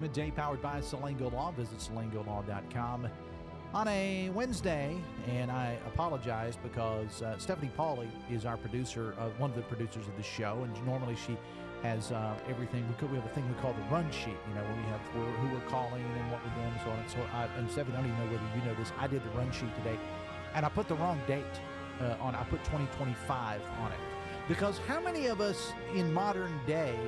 Midday powered by Salango Law. Visit salangolaw.com on a Wednesday, and I apologize because Stephanie Pauly is our producer, one of the producers of the show, and normally she has everything. We have a thing we call the run sheet, when we have who we're calling and what we're doing and so on. And so and Stephanie, I don't even know whether you know this, I did the run sheet today, and I put the wrong date on. I put 2025 on it, because how many of us in modern day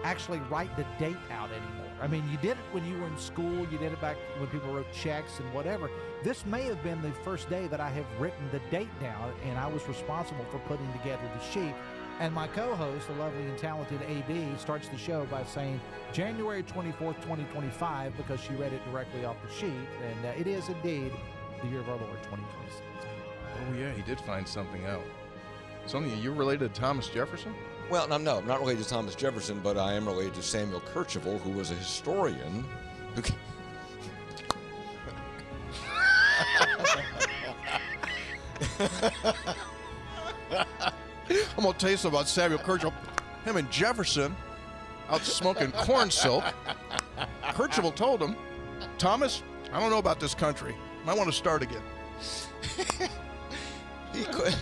actually write the date out anymore? I mean, you did it when you were in school, you did it back when people wrote checks and whatever. This may have been the first day that I have written the date down, and I was responsible for putting together the sheet. And my co-host, the lovely and talented AB, starts the show by saying January 24th, 2025, because she read it directly off the sheet. And it is indeed the year of our Lord, 2026. Oh, yeah, he did find something out. Sonia, you're related to Thomas Jefferson? Well, no, I'm not related to Thomas Jefferson, but I am related to Samuel Kercheval, who was a historian. I'm going to tell you something about Samuel Kercheval. Him and Jefferson out smoking corn silk. Kercheval told him, Thomas, I don't know about this country. Might want to start again. He could.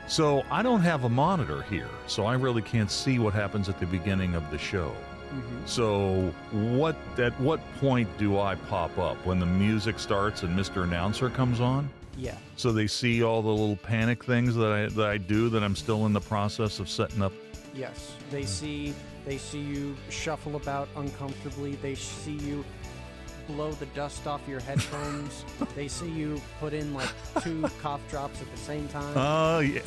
So I don't have a monitor here, so I really can't see what happens at the beginning of the show. Mm-hmm. So at what point do I pop up? When the music starts and Mr. Announcer comes on? Yeah. So they see all the little panic things that I do that I'm still in the process of setting up? Yes. They see you shuffle about uncomfortably. They see you blow the dust off your headphones. They see you put in like 2 cough drops at the same time. Oh, yeah.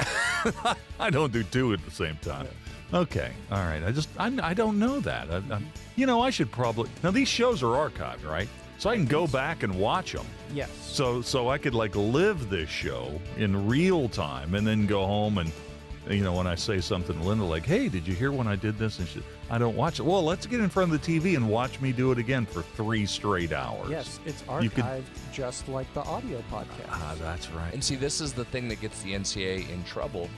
I don't do 2 at the same time. Yeah. Okay. All right. I don't know that. I should probably. Now, these shows are archived, right? So I can go back and watch them. Yes. So I could live this show in real time and then go home and, when I say something to Linda like, hey, did you hear when I did this? And I don't watch it. Well, let's get in front of the TV and watch me do it again for 3 straight hours. Yes, it's archived just like the audio podcast. Ah, that's right. And see, this is the thing that gets the NCAA in trouble,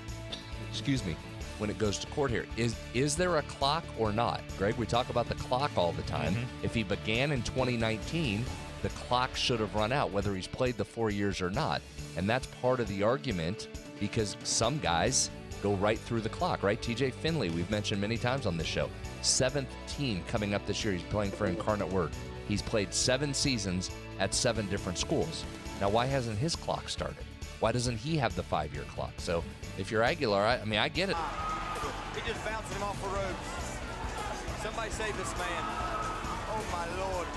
when it goes to court here. Is there a clock or not? Greg, we talk about the clock all the time. Mm-hmm. If he began in 2019, the clock should have run out, whether he's played the 4 years or not. And that's part of the argument, because some guys go right through the clock, right? TJ Finley, we've mentioned many times on this show. 7th team coming up this year. He's playing for Incarnate Word. He's played 7 seasons at 7 different schools. Now, why hasn't his clock started? Why doesn't he have the 5-year clock? So if you're Aguilar, I get it. He just bouncing him off the ropes. Somebody save this man. Oh, my Lord.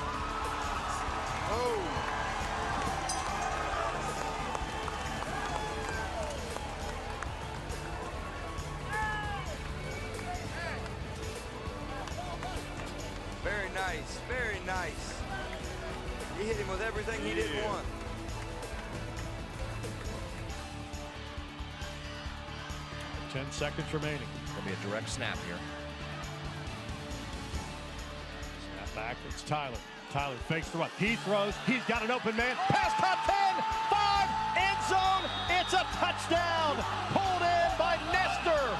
Oh. Very nice, very nice. He hit him with everything he didn't want. Ten seconds remaining. Going to be a direct snap here. Snap back. It's Tyler. Tyler fakes the run. He throws. He's got an open man. Pass top 10. 5. End zone. It's a touchdown. Pulled in by Nestor.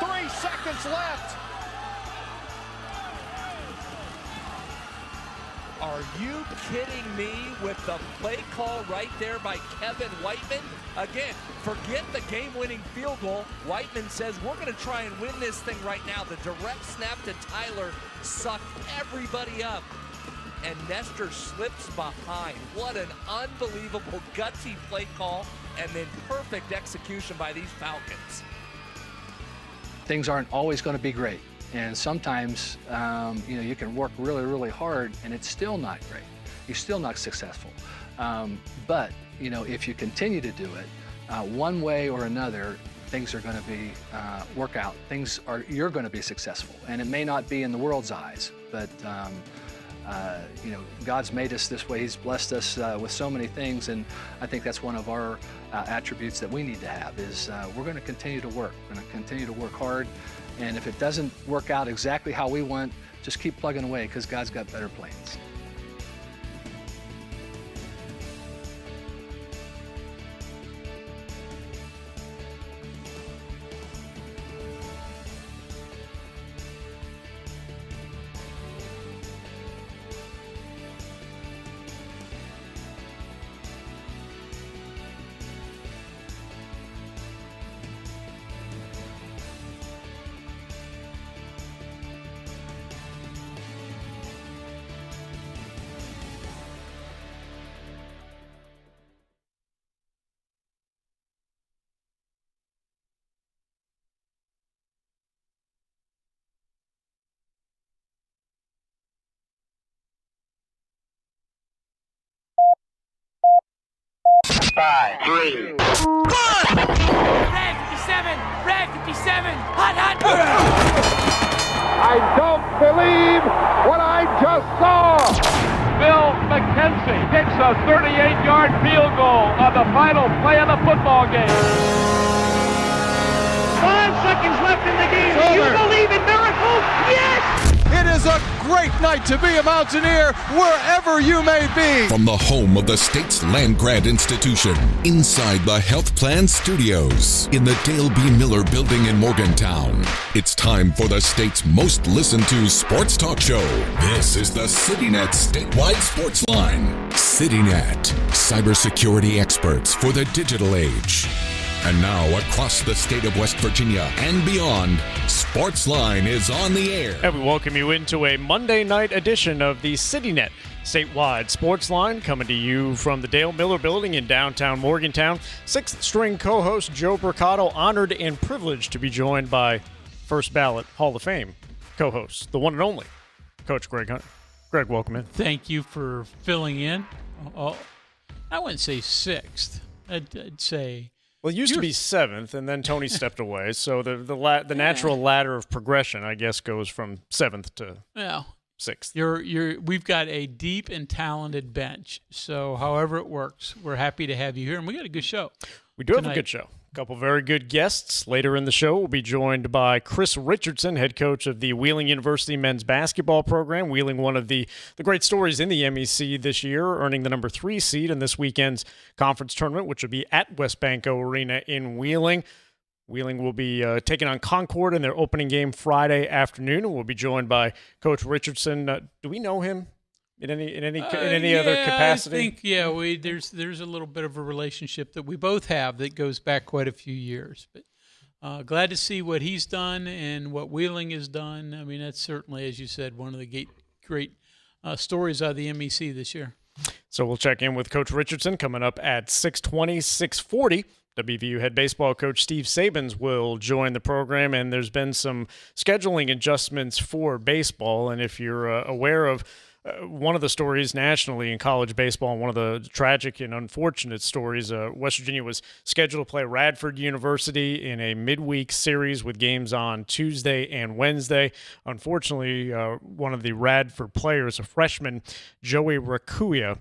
3 seconds left. Are you kidding me with the play call right there by Kevin Whiteman? Again, forget the game-winning field goal. Whiteman says, we're going to try and win this thing right now. The direct snap to Tyler sucked everybody up, and Nestor slips behind. What an unbelievable gutsy play call, and then perfect execution by these Falcons. Things aren't always going to be great. And sometimes, you can work really, really hard and it's still not great. You're still not successful. But, if you continue to do it, one way or another, things are going to be, work out. You're going to be successful. And it may not be in the world's eyes, but, God's made us this way. He's blessed us with so many things. And I think that's one of our attributes that we need to have is we're going to continue to work. We're going to continue to work hard. And if it doesn't work out exactly how we want, just keep plugging away because God's got better plans. 5, 3. Red 57! Red 57! Hot, hot! I don't believe what I just saw. Bill McKenzie kicks a 38-yard field goal on the final play of the football game. 5 seconds left in the game. Do you believe in miracles? Yes! It is a great night to be a Mountaineer wherever you may be. From the home of the state's land-grant institution, inside the Health Plan Studios, in the Dale B. Miller Building in Morgantown, it's time for the state's most listened-to sports talk show. This is the CityNet Statewide Sports Line. CityNet, cybersecurity experts for the digital age. And now, across the state of West Virginia and beyond, Sportsline is on the air. And we welcome you into a Monday night edition of the CityNet Statewide Sportsline, coming to you from the Dale Miller Building in downtown Morgantown. Sixth string co-host Joe Bricado, honored and privileged to be joined by first ballot Hall of Fame co-host, the one and only Coach Greg Hunter. Greg, welcome in. Thank you for filling in. I wouldn't say sixth. I'd say... Well, it used to be seventh, and then Tony stepped away. So the natural ladder of progression, I guess, goes from seventh to sixth. We've got a deep and talented bench. So however it works, we're happy to have you here, and we got a good show. We do have a good show. A couple very good guests. Later in the show, we'll be joined by Chris Richardson, head coach of the Wheeling University men's basketball program. Wheeling, one of the great stories in the MEC this year, earning the number 3 seed in this weekend's conference tournament, which will be at West Banco Arena in Wheeling. Wheeling will be taking on Concord in their opening game Friday afternoon, and we'll be joined by Coach Richardson. Do we know him in any other capacity? I think there's a little bit of a relationship that we both have that goes back quite a few years. But glad to see what he's done and what Wheeling has done. I mean, that's certainly, as you said, one of the great stories out of the MEC this year. So we'll check in with Coach Richardson coming up at 6:20, 6:40. WVU head baseball coach Steve Sabins will join the program, and there's been some scheduling adjustments for baseball. And if you're aware of one of the stories nationally in college baseball, and one of the tragic and unfortunate stories, West Virginia was scheduled to play Radford University in a midweek series with games on Tuesday and Wednesday. Unfortunately, one of the Radford players, a freshman, Joey Rakuya,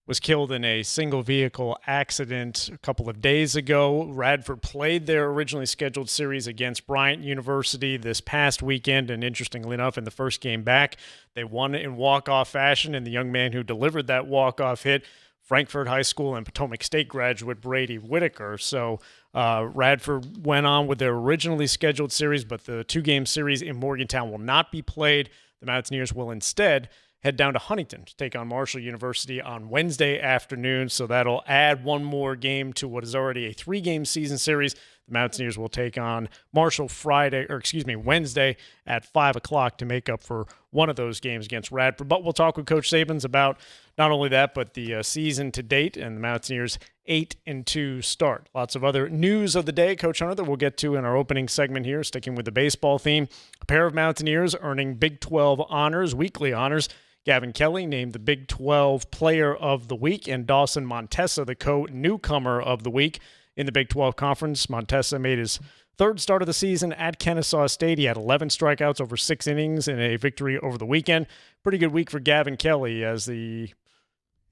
was killed in a single-vehicle accident a couple of days ago. Radford played their originally scheduled series against Bryant University this past weekend, and interestingly enough, in the first game back, they won in walk-off fashion, and the young man who delivered that walk-off hit, Frankfort High School and Potomac State graduate Brady Whitaker. So Radford went on with their originally scheduled series, but the 2-game series in Morgantown will not be played. The Mountaineers will instead head down to Huntington to take on Marshall University on Wednesday afternoon. So that'll add one more game to what is already a 3-game season series. The Mountaineers will take on Marshall Wednesday at 5 o'clock to make up for one of those games against Radford. But we'll talk with Coach Sabins about not only that, but the season to date and the Mountaineers' 8-2 start. Lots of other news of the day, Coach Hunter, that we'll get to in our opening segment here, sticking with the baseball theme. A pair of Mountaineers earning Big 12 honors, weekly honors. Gavin Kelly named the Big 12 Player of the Week, and Dawson Montessa the co-newcomer of the week in the Big 12 Conference. Montessa made his third start of the season at Kennesaw State. He had 11 strikeouts over 6 innings in a victory over the weekend. Pretty good week for Gavin Kelly as he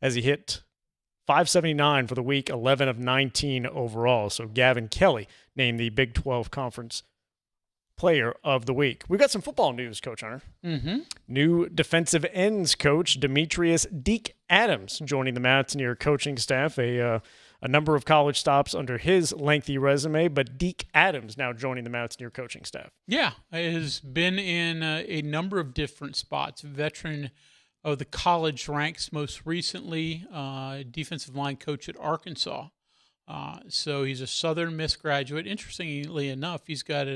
hit .579 for the week, 11 of 19 overall. So Gavin Kelly named the Big 12 Conference Player of the Week. We've got some football news, Coach Hunter. Mm-hmm. New defensive ends coach Demetrius Deke Adams joining the Mountaineer coaching staff. A number of college stops under his lengthy resume, but Deke Adams now joining the Mountaineer coaching staff. Yeah, has been in a number of different spots. Veteran of the college ranks, most recently defensive line coach at Arkansas. So he's a Southern Miss graduate. Interestingly enough, he's got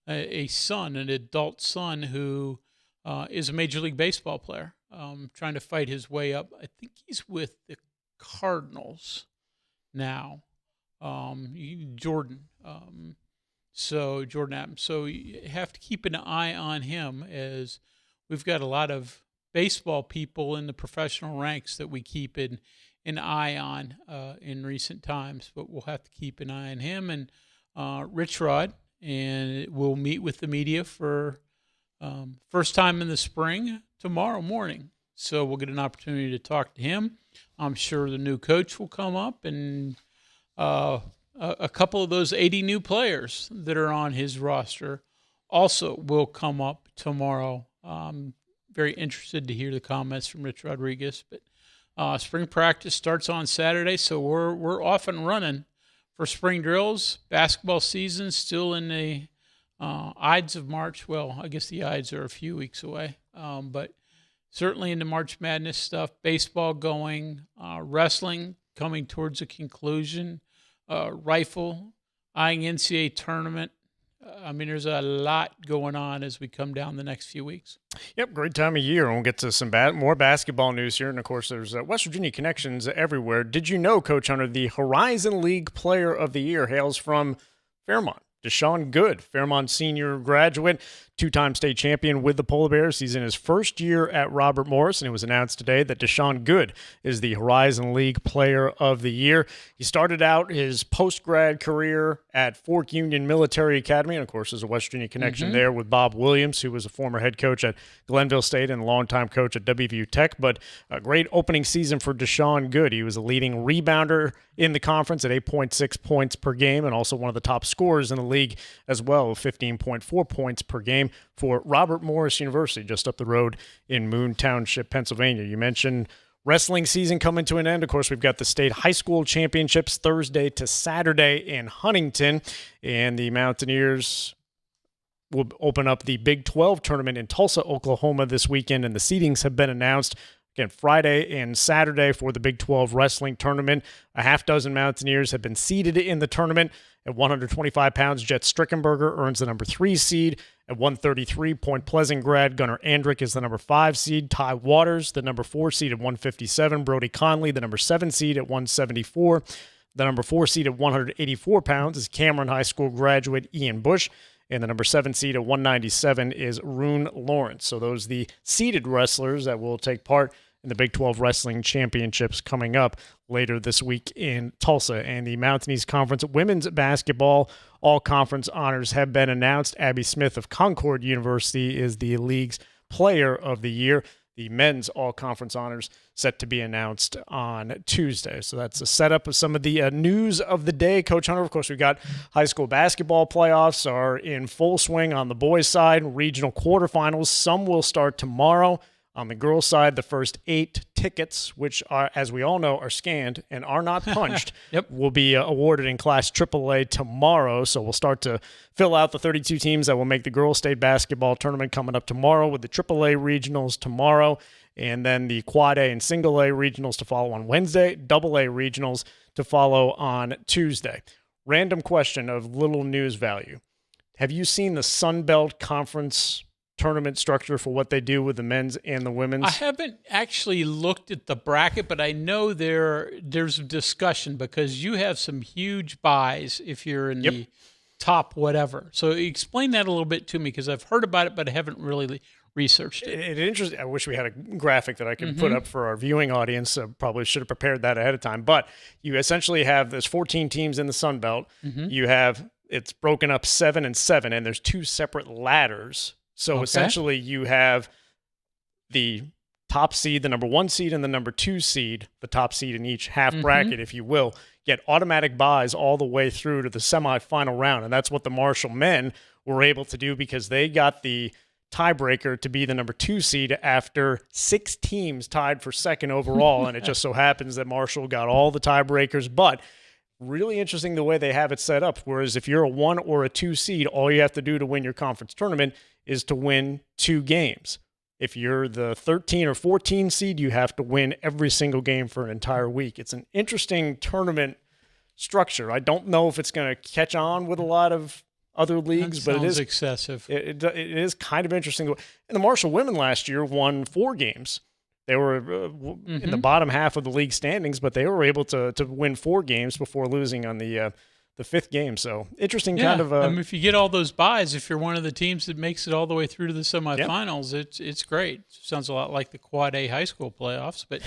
a son, an adult son, who is a Major League Baseball player, trying to fight his way up. I think he's with the Cardinals now, Jordan. Jordan Adams. So you have to keep an eye on him, as we've got a lot of baseball people in the professional ranks that we keep in an eye on in recent times, but we'll have to keep an eye on him and Rich Rod, and we'll meet with the media for first time in the spring tomorrow morning. So we'll get an opportunity to talk to him. I'm sure the new coach will come up, and a couple of those 80 new players that are on his roster also will come up tomorrow. Very interested to hear the comments from Rich Rodriguez. But spring practice starts on Saturday, so we're off and running for spring drills. Basketball season still in the Ides of March. Well, I guess the Ides are a few weeks away, but certainly into March Madness stuff. Baseball going, wrestling coming towards a conclusion, rifle, eyeing NCAA tournament. I mean, there's a lot going on as we come down the next few weeks. Yep, great time of year. We'll get to some more basketball news here. And, of course, there's West Virginia connections everywhere. Did you know, Coach Hunter, the Horizon League Player of the Year hails from Fairmont? Deshaun Good, Fairmont senior graduate, two-time state champion with the Polar Bears. He's in his first year at Robert Morris, and it was announced today that Deshaun Good is the Horizon League Player of the Year. He started out his post-grad career at Fork Union Military Academy, and, of course, there's a West Virginia connection there with Bob Williams, who was a former head coach at Glenville State and a longtime coach at WVU Tech. But a great opening season for Deshaun Good. He was a leading rebounder in the conference at 8.6 points per game, and also one of the top scorers in the league as well, 15.4 points per game for Robert Morris University, just up the road in Moon Township, Pennsylvania. You mentioned wrestling season coming to an end. Of course, we've got the state high school championships Thursday to Saturday in Huntington, and the Mountaineers will open up the Big 12 tournament in Tulsa, Oklahoma this weekend, and the seedings have been announced. Again, Friday and Saturday for the Big 12 wrestling tournament. A half dozen Mountaineers have been seeded in the tournament. At 125 pounds, Jet Strickenberger earns the number 3 seed. At 133, Point Pleasant grad Gunnar Andrick is the number 5 seed. Ty Waters, the number 4 seed at 157. Brody Conley, the number 7 seed at 174. The number 4 seed at 184 pounds is Cameron High School graduate Ian Bush. And the number 7 seed at 197 is Rune Lawrence. So those are the seeded wrestlers that will take part in the Big 12 Wrestling Championships coming up later this week in Tulsa. And the Mountain East Conference women's basketball all-conference honors have been announced. Abby Smith of Concord University is the league's Player of the Year. The men's all-conference honors set to be announced on Tuesday. So that's a setup of some of the news of the day. Coach Hunter, of course, we've got high school basketball playoffs are in full swing on the boys' side. Regional quarterfinals, some will start tomorrow. On the girls' side, the first 8 tickets, which are, as we all know, are scanned and are not punched, will be awarded in Class AAA tomorrow. So we'll start to fill out the 32 teams that will make the girls' state basketball tournament coming up tomorrow, with the AAA regionals tomorrow, and then the Quad A and Single A regionals to follow on Wednesday, Double A regionals to follow on Tuesday. Random question of little news value. Have you seen the Sun Belt Conference tournament structure for what they do with the men's and the women's? I haven't actually looked at the bracket, but I know there's a discussion because you have some huge buys if you're in the top whatever. So explain that a little bit to me, because I've heard about it, but I haven't really researched it. I wish we had a graphic that I could put up for our viewing audience. Probably should have prepared that ahead of time. But you essentially have, there's 14 teams in the Sun Belt. You have, it's broken up 7 and 7, and there's 2 separate ladders. So essentially you have the top seed, the number 1 seed, and the number 2 seed, the top seed in each half bracket, if you will, get automatic buys all the way through to the semifinal round. And that's what the Marshall men were able to do, because they got the tiebreaker to be the number 2 seed after 6 teams tied for second overall. And it just so happens that Marshall got all the tiebreakers. But really interesting the way they have it set up. Whereas if you're a 1 or a 2 seed, all you have to do to win your conference tournament is to win 2 games. If you're the 13 or 14 seed, you have to win every single game for an entire week. It's an interesting tournament structure. I don't know if it's going to catch on with a lot of other leagues, but it is excessive. It is kind of interesting. And the Marshall women last year won 4 games. They were in the bottom half of the league standings, but they were able to win 4 games before losing on the 5th game. So interesting kind of. I mean, if you get all those buys, if you're one of the teams that makes it all the way through to the semifinals, it's great. Sounds a lot like the Quad A high school playoffs, but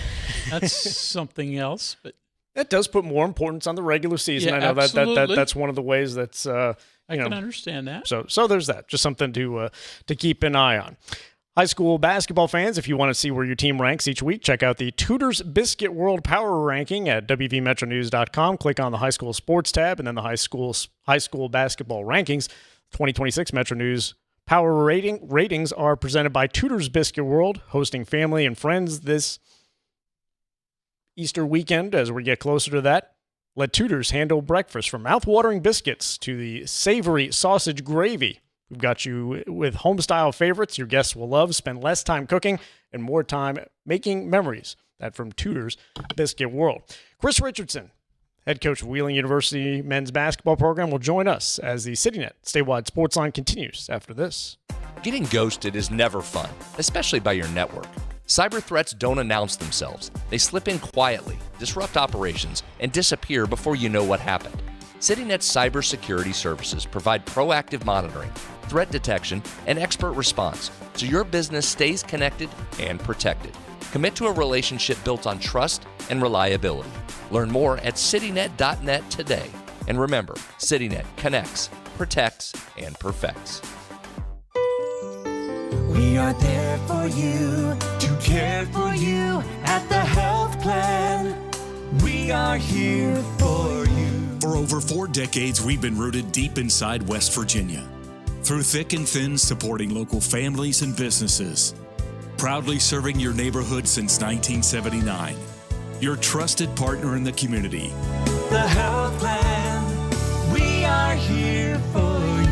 That's something else, but it does put more importance on the regular season. Yeah, I know absolutely. that's one of the ways that's I can understand that. So there's that. Just something to keep an eye on. High school basketball fans, if you want to see where your team ranks each week, check out the Tudor's Biscuit World Power Ranking at WVMetroNews.com. Click on the High School Sports tab and then the High School Basketball Rankings. 2026 Metro News Power ratings are presented by Tudor's Biscuit World, hosting family and friends this Easter weekend. As we get closer to that, let Tudor's handle breakfast, from mouth-watering biscuits to the savory sausage gravy. We've got you with home-style favorites your guests will love. Spend less time cooking and more time making memories. That from Tudor's Biscuit World. Chris Richardson, head coach of Wheeling University men's basketball program, will join us as the CityNet statewide sports line continues after this. Getting ghosted is never fun, especially by your network. Cyber threats don't announce themselves. They slip in quietly, disrupt operations, and disappear before you know what happened. CityNet's cybersecurity services provide proactive monitoring, threat detection, and expert response, so your business stays connected and protected. Commit to a relationship built on trust and reliability. Learn more at citynet.net today. And remember, CityNet connects, protects, and perfects. We are there for you, to care for you at the health plan. We are here for you. For over 4 decades, we've been rooted deep inside West Virginia. Through thick and thin, supporting local families and businesses. Proudly serving your neighborhood since 1979. Your trusted partner in the community. The health plan. We are here for you.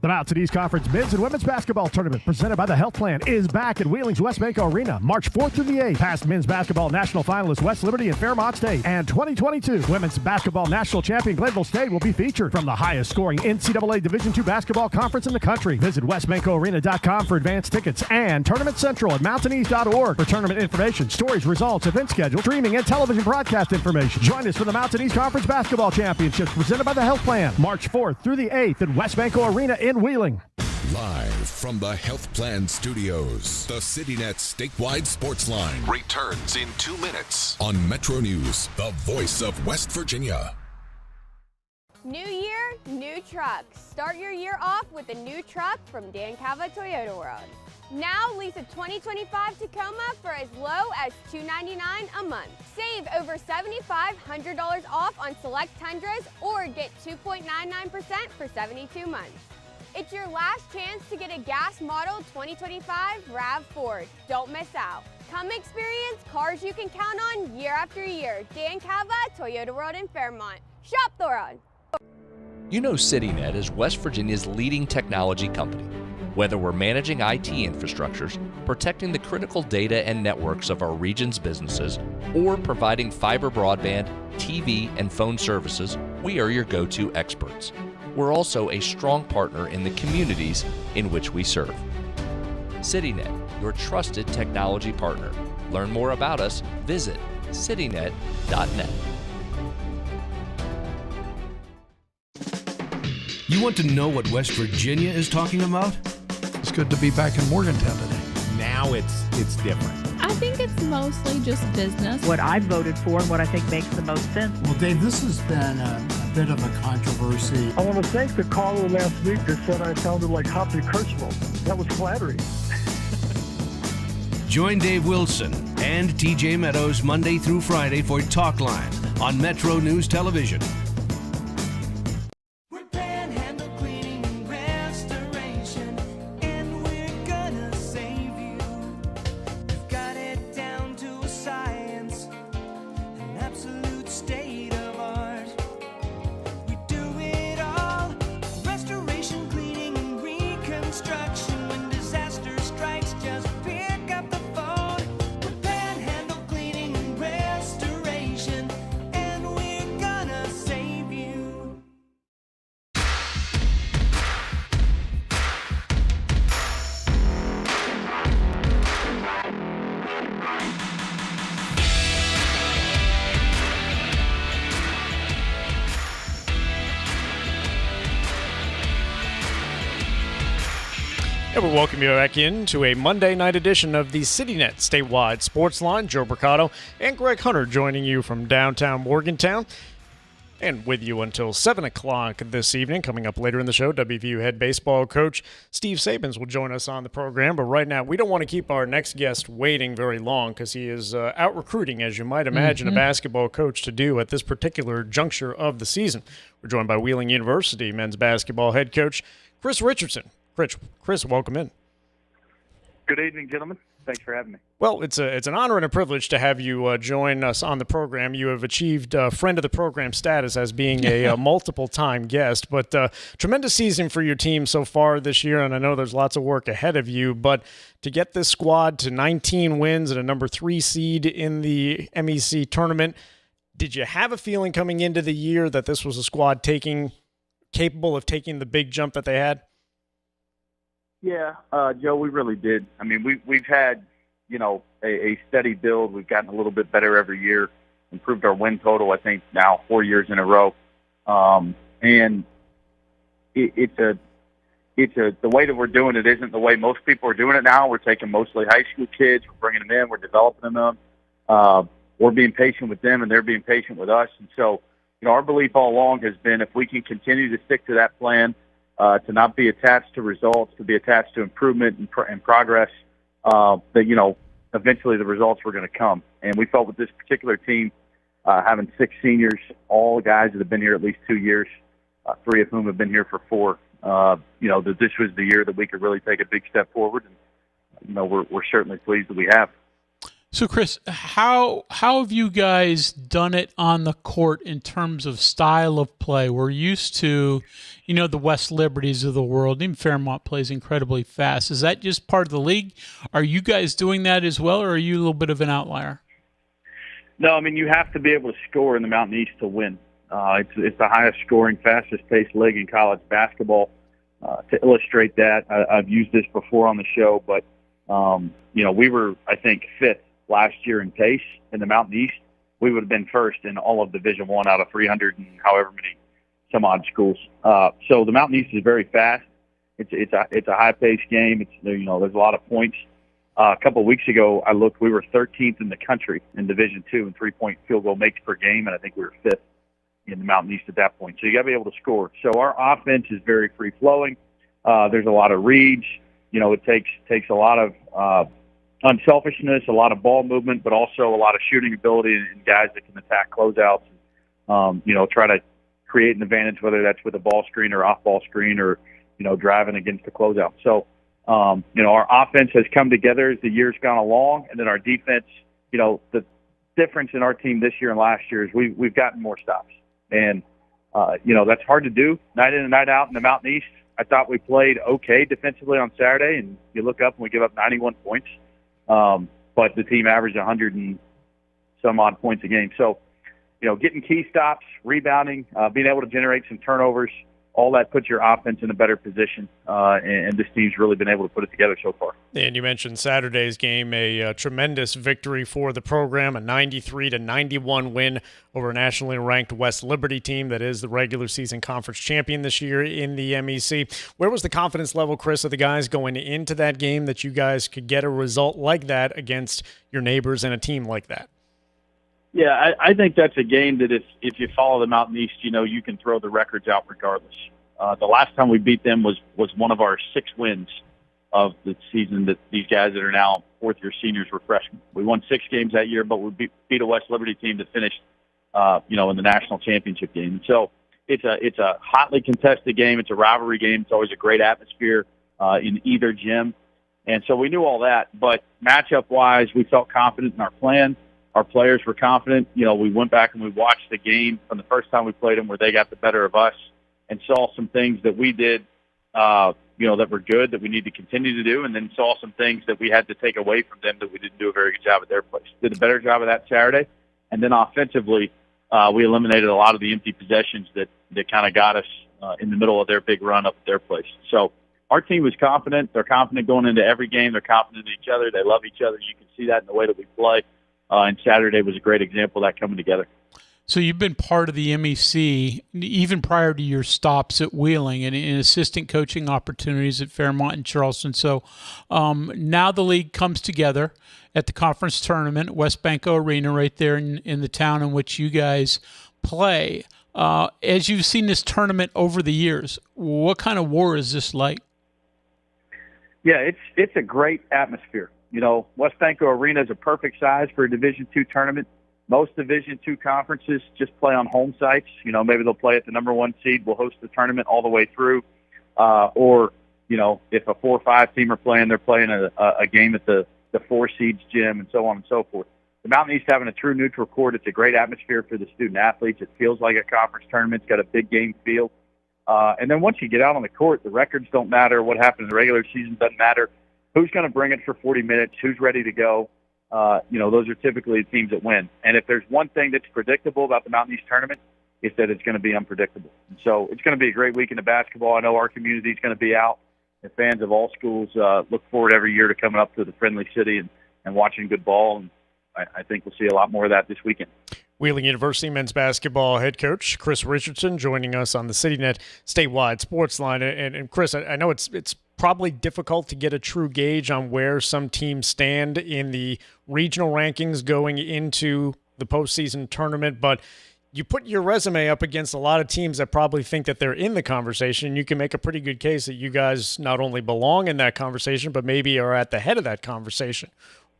The Mountain East Conference Men's and Women's Basketball Tournament, presented by the Health Plan, is back at Wheeling's West Banco Arena, March 4th through the 8th. Past men's basketball national finalists West Liberty and Fairmont State, and 2022 women's basketball national champion Glenville State will be featured from the highest scoring NCAA Division II basketball conference in the country. Visit westbancoarena.com for advanced tickets and Tournament Central at mountaineast.org for tournament information, stories, results, event schedule, streaming, and television broadcast information. Join us for the Mountain East Conference Basketball Championships, presented by the Health Plan, March 4th through the 8th at West Banco Arena in Wheeling. Live from the Health Plan Studios, the CityNet statewide sports line returns in 2 minutes on Metro News, the voice of West Virginia. New year, new trucks. Start your year off with a new truck from Dan Cava Toyota World. Now lease a 2025 Tacoma for as low as $299 a month. Save over $7,500 off on select Tundras or get 2.99% for 72 months. It's your last chance to get a gas model 2025 RAV4. Don't miss out. Come experience cars you can count on year after year. Dan Cava, Toyota World in Fairmont. Shop the road. You know CityNet is West Virginia's leading technology company. Whether we're managing IT infrastructures, protecting the critical data and networks of our region's businesses, or providing fiber broadband, TV, and phone services, we are your go-to experts. We're also a strong partner in the communities in which we serve. CityNet, your trusted technology partner. Learn more about us, visit citynet.net. You want to know what West Virginia is talking about? It's good to be back in Morgantown today. Now it's different. I think it's mostly just business. What I voted for and what I think makes the most sense. Well, Dave, this has been a bit of a controversy. I want to thank the caller last week that said I sounded like Hoppy Kirchwell. That was flattering. Join Dave Wilson and TJ Meadows Monday through Friday for Talk Line on Metro News Television. Say And we welcome you back into a Monday night edition of the CityNet Statewide Sports Line. Joe Mercado and Greg Hunter joining you from downtown Morgantown. And with you until 7 o'clock this evening. Coming up later in the show, WVU head baseball coach Steve Sabins will join us on the program. But right now, we don't want to keep our next guest waiting very long because he is out recruiting, as you might imagine a basketball coach to do at this particular juncture of the season. We're joined by Wheeling University men's basketball head coach Chris Richardson. Chris, welcome in. Good evening, gentlemen. Thanks for having me. Well, it's an honor and a privilege to have you join us on the program. You have achieved friend of the program status as being a multiple-time guest, but tremendous season for your team so far this year, and I know there's lots of work ahead of you, but to get this squad to 19 wins and a number 3 seed in the MEC tournament, did you have a feeling coming into the year that this was a squad capable of taking the big jump that they had? Yeah, Joe, we really did. I mean, we've had, a steady build. We've gotten a little bit better every year, improved our win total, I think, now 4 years in a row. And the way that we're doing it isn't the way most people are doing it now. We're taking mostly high school kids. We're bringing them in. We're developing them. We're being patient with them, and they're being patient with us. And so, our belief all along has been if we can continue to stick to that plan, to not be attached to results, to be attached to improvement and progress, that, eventually the results were going to come. And we felt with this particular team, having 6 seniors, all guys that have been here at least 2 years, 3 of whom have been here for 4, that this was the year that we could really take a big step forward. And, we're certainly pleased that we have. So, Chris, how have you guys done it on the court in terms of style of play? We're used to, the West Liberties of the world. Even Fairmont plays incredibly fast. Is that just part of the league? Are you guys doing that as well, or are you a little bit of an outlier? No, I mean, you have to be able to score in the Mountain East to win. It's the highest scoring, fastest paced league in college basketball. To illustrate that, I've used this before on the show, but, we were, I think, 5th last year in pace in the Mountain East. We would have been first in all of Division I out of 300 and however many some odd schools. So the Mountain East is very fast. It's a high paced game. There's a lot of points. A couple of weeks ago, I looked. We were 13th in the country in Division II in 3-point field goal makes per game, and I think we were 5th in the Mountain East at that point. So you got to be able to score. So our offense is very free flowing. There's a lot of reads. It takes a lot of unselfishness, a lot of ball movement, but also a lot of shooting ability and guys that can attack closeouts. Try to create an advantage, whether that's with a ball screen or off ball screen or driving against the closeout. So our offense has come together as the year's gone along, and then our defense. The difference in our team this year and last year is we've gotten more stops, and that's hard to do night in and night out in the Mountain East. I thought we played okay defensively on Saturday, and you look up and we give up 91 points. But the team averaged 100 and some odd points a game. So, getting key stops, rebounding, being able to generate some turnovers, all that puts your offense in a better position. And this team's really been able to put it together so far. And you mentioned Saturday's game, a tremendous victory for the program, a 93-91 win over a nationally ranked West Liberty team that is the regular season conference champion this year in the MEC. Where was the confidence level, Chris, of the guys going into that game that you guys could get a result like that against your neighbors and a team like that? Yeah, I think that's a game that if you follow the Mountain East, you can throw the records out regardless. The last time we beat them was one of our 6 wins of the season that these guys that are now 4th-year seniors were freshmen. We won 6 games that year, but we beat a West Liberty team that finished, in the national championship game. So it's a hotly contested game. It's a rivalry game. It's always a great atmosphere in either gym. And so we knew all that. But matchup-wise, we felt confident in our plan. Our players were confident. We went back and we watched the game from the first time we played them where they got the better of us and saw some things that we did, that were good that we need to continue to do, and then saw some things that we had to take away from them that we didn't do a very good job at their place. Did a better job of that Saturday. And then offensively, we eliminated a lot of the empty possessions that kind of got us in the middle of their big run up at their place. So our team was confident. They're confident going into every game. They're confident in each other. They love each other. You can see that in the way that we play. And Saturday was a great example of that coming together. So you've been part of the MEC even prior to your stops at Wheeling and in assistant coaching opportunities at Fairmont and Charleston. So now the league comes together at the conference tournament, West Banco Arena, right there in the town in which you guys play. As you've seen this tournament over the years, what kind of war is this like? Yeah, it's a great atmosphere. You know, West Banco Arena is a perfect size for a Division II tournament. Most Division II conferences just play on home sites. You know, maybe they'll play at the number 1 seed. We'll host the tournament all the way through. Or, you know, if a 4 or 5 team are playing, they're playing a game at the 4 seeds gym and so on and so forth. The Mountain East having a true neutral court, it's a great atmosphere for the student athletes. It feels like a conference tournament. It's got a big game feel. And then once you get out on the court, the records don't matter. What happens in the regular season doesn't matter. Who's going to bring it for 40 minutes? Who's ready to go? You know, those are typically the teams that win. And if there's one thing that's predictable about the Mountain East tournament, it's that it's going to be unpredictable. And so it's going to be a great weekend of basketball. I know our community is going to be out, and fans of all schools look forward every year to coming up to the friendly city and watching good ball. And I think we'll see a lot more of that this weekend. Wheeling University men's basketball head coach Chris Richardson joining us on the CityNet statewide sports line. And Chris, I know it's probably difficult to get a true gauge on where some teams stand in the regional rankings going into the postseason tournament, but you put your resume up against a lot of teams that probably think that they're in the conversation. You can make a pretty good case that you guys not only belong in that conversation, but maybe are at the head of that conversation.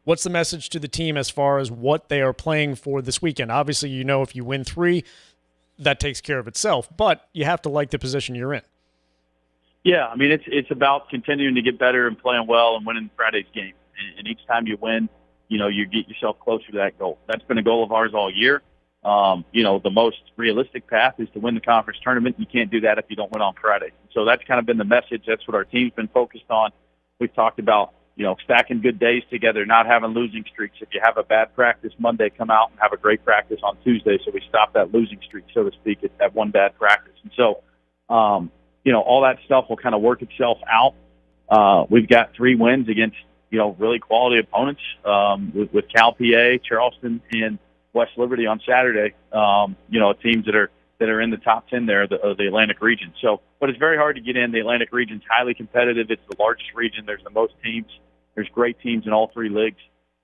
What's the message to the team as far as what they are playing for this weekend? Obviously, you know, if you win 3, that takes care of itself, but you have to like the position you're in. Yeah, I mean, it's about continuing to get better and playing well and winning Friday's game. And each time you win, you know, you get yourself closer to that goal. That's been a goal of ours all year. You know, the most realistic path is to win the conference tournament. You can't do that if you don't win on Friday. So that's kind of been the message. That's what our team's been focused on. We've talked about, you know, stacking good days together, not having losing streaks. If you have a bad practice Monday, come out and have a great practice on Tuesday so we stop that losing streak, so to speak, at one bad practice. And so, you know, all that stuff will kind of work itself out. We've got 3 wins against, you know, really quality opponents with Cal PA, Charleston, and West Liberty on Saturday. You know, teams that are in the top 10 there of the Atlantic region. So, but it's very hard to get in. The Atlantic region's highly competitive. It's the largest region. There's the most teams. There's great teams in all 3 leagues.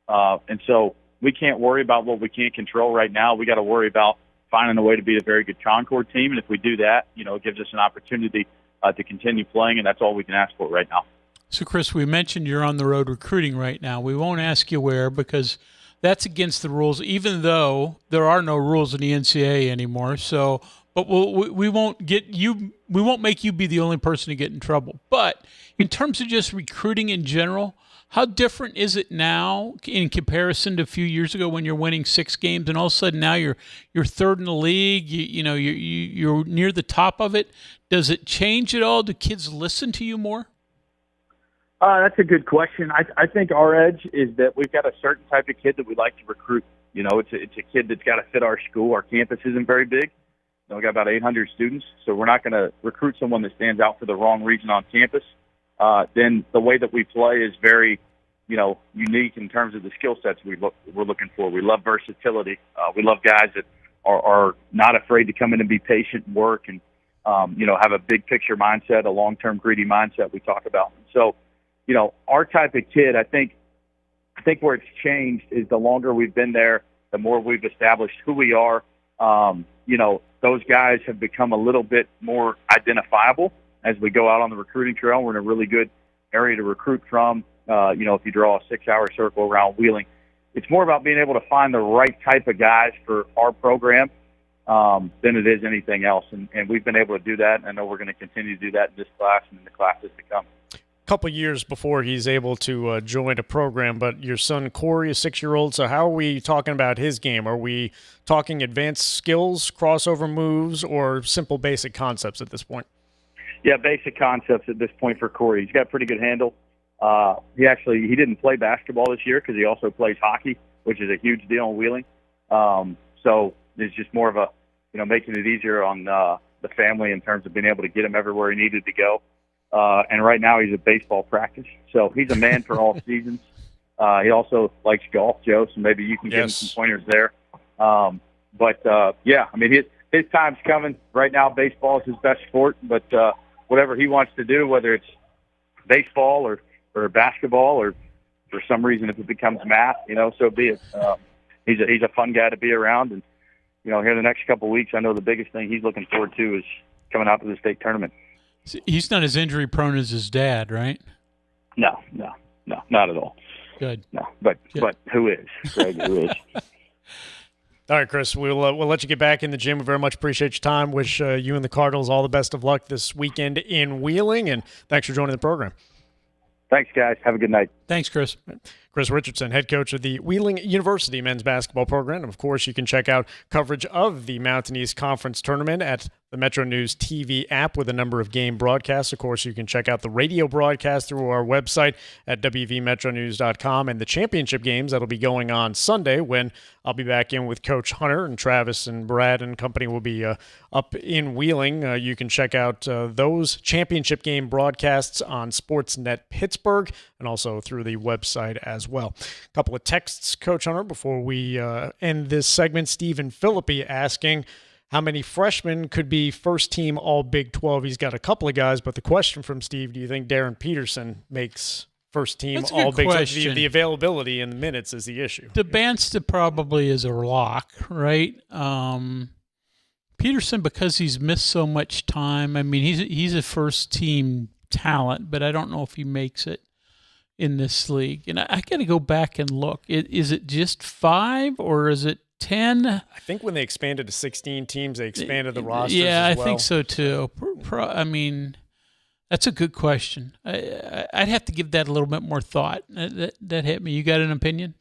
And so we can't worry about what we can't control right now. We got to worry about finding a way to be a very good Concord team. And if we do that, you know, it gives us an opportunity to continue playing, and that's all we can ask for right now. So, Chris, we mentioned you're on the road recruiting right now. We won't ask you where because that's against the rules, even though there are no rules in the NCAA anymore. So, but we won't get you. We won't make you be the only person to get in trouble. But in terms of just recruiting in general, how different is it now in comparison to a few years ago when you're winning 6 games and all of a sudden now you're third in the league? You're near the top of it. Does it change at all? Do kids listen to you more? That's a good question. I think our edge is that we've got a certain type of kid that we like to recruit. You know, it's a kid that's got to fit our school. Our campus isn't very big. You know, we got about 800 students, so we're not going to recruit someone that stands out for the wrong reason on campus. Then the way that we play is very, you know, unique in terms of the skill sets we're looking for. We love versatility. We love guys that are not afraid to come in and be patient and work and, you know, have a big picture mindset, a long-term greedy mindset we talk about. So, you know, our type of kid, I think where it's changed is the longer we've been there, the more we've established who we are. You know, those guys have become a little bit more identifiable as we go out on the recruiting trail. We're in a really good area to recruit from. You know, if you draw a 6-hour circle around Wheeling, it's more about being able to find the right type of guys for our program than it is anything else. And we've been able to do that, and I know we're going to continue to do that in this class and in the classes to come. Couple years before he's able to join a program, but your son Corey is 6-year-old, so how are we talking about his game? Are we talking advanced skills, crossover moves, or simple basic concepts at this point? Yeah, basic concepts at this point for Corey. He's got a pretty good handle. He didn't play basketball this year because he also plays hockey, which is a huge deal in Wheeling. So it's just more of a, you know, making it easier on the family in terms of being able to get him everywhere he needed to go. And right now he's at baseball practice. So he's a man for all seasons. He also likes golf, Joe, so maybe you can give him some pointers there. But yeah, I mean, his time's coming. Right now, baseball is his best sport. But whatever he wants to do, whether it's baseball or basketball, or for some reason if it becomes math, so be it. He's a fun guy to be around, and here in the next couple of weeks, I know the biggest thing he's looking forward to is coming out to the state tournament. He's not as injury prone as his dad, right? No, not at all. Good. No, but who is? Greg, who is? All right, Chris, we'll let you get back in the gym. We very much appreciate your time. Wish you and the Cardinals all the best of luck this weekend in Wheeling, and thanks for joining the program. Thanks, guys. Have a good night. Thanks, Chris. Chris Richardson, head coach of the Wheeling University men's basketball program. And, of course, you can check out coverage of the Mountain East Conference Tournament at the Metro News TV app with a number of game broadcasts. Of course, you can check out the radio broadcast through our website at wvmetronews.com, and the championship games that'll be going on Sunday when I'll be back in with Coach Hunter, and Travis and Brad and company will be up in Wheeling. You can check out those championship game broadcasts on Sportsnet Pittsburgh and also through the website as well. A couple of texts, Coach Hunter, before we end this segment. Stephen Philippi asking how many freshmen could be first team all Big 12. He's got a couple of guys, but the question from Steve, do you think Darren Peterson makes first team all Big 12? The availability and the minutes is the issue. DeBansta probably is a lock, right? Peterson, because he's missed so much time, I mean, he's a first team talent, but I don't know if he makes it in this league. And I got to go back and look. Is it just 5 or is it 10? I think when they expanded to 16 teams, they expanded the rosters as well. Yeah, I think so too. I mean, that's a good question. I'd have to give that a little bit more thought. That hit me. You got an opinion?